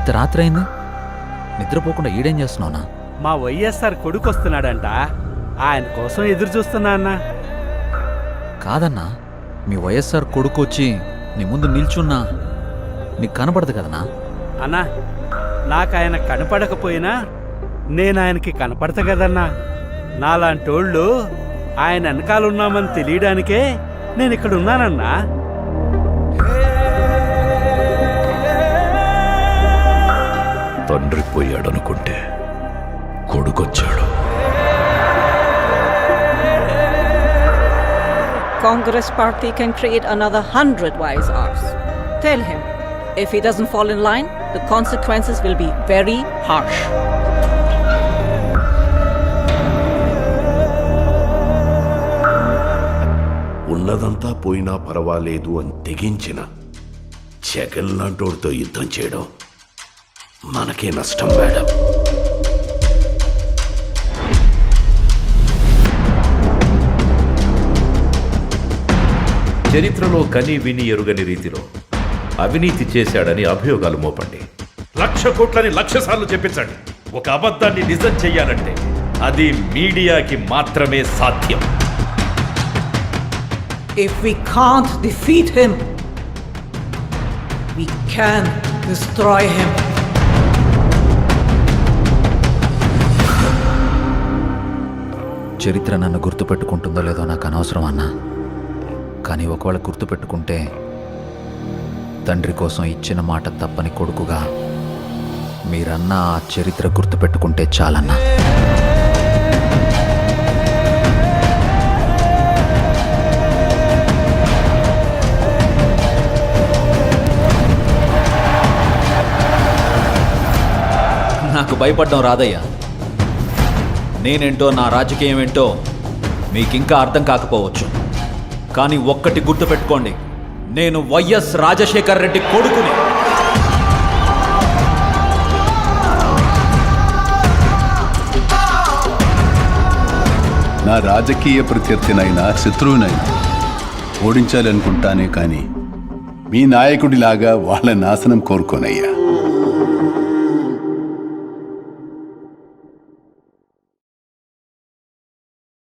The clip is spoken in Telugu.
ఇంత రాత్రి అయింది, నిద్రపోకుండా ఈడేం చేస్తున్నావునా? మా వైఎస్ఆర్ కొడుకు వస్తున్నాడంట, ఆయన కోసం ఎదురు చూస్తున్నా అన్నా. కాదన్నా, మీ వైఎస్ఆర్ కొడుకు వచ్చి నీ ముందు నిల్చున్నా నీకు కనపడదు కదనా? అన్నా, నాకు ఆయన కనపడకపోయినా నేను ఆయనకి కనపడతా కదన్నా. నాలాంటోళ్ళు ఆయన వెనకాలన్నామని తెలియడానికే నేను ఇక్కడ ఉన్నానన్నా. తండ్రి పోయాడనుకుంటే కొడుకొచ్చాడు. Congress party can create another 100 wise hours. Tell him, if he doesn't fall in line, the consequences will be very harsh. ఉన్నదంతా పోయినా పర్వాలేదు అని తెగించిన జగన్ లాంటోడితో యుద్ధం చేయడం మనకే నష్టం మేడం. చరిత్రలో కని విని ఎరుగని రీతిలో అవినీతి చేశాడని అభియోగాలు మోపండి. 1,00,000 కోట్లని 1,00,000 సార్లు చెప్పించండి. ఒక అబద్ధాన్ని నిజం చెయ్యాలంటే అది మీడియాకి మాత్రమే సాధ్యం. If we can't defeat him, we can destroy him. చరిత్ర నన్ను గుర్తుపెట్టుకుంటుందో లేదో నాకు అనవసరం అన్నా, కానీ ఒకవేళ గుర్తుపెట్టుకుంటే తండ్రి కోసం ఇచ్చిన మాట తప్పని కొడుకుగా మీరన్నా ఆ చరిత్ర గుర్తుపెట్టుకుంటే చాలన్నా. నాకు భయపడడం రాదయ్యా. నేనేంటో, నా రాజకీయం ఏంటో మీకింకా అర్థం కాకపోవచ్చు, కానీ ఒక్కటి గుర్తుపెట్టుకోండి, నేను వైఎస్ రాజశేఖర్ రెడ్డి కొడుకుని. నా రాజకీయ ప్రత్యర్థినైనా శత్రువునైనా ఓడించాలనుకుంటానే కానీ మీ నాయకుడిలాగా వాళ్ళ నాశనం కోరుకోనయ్యా.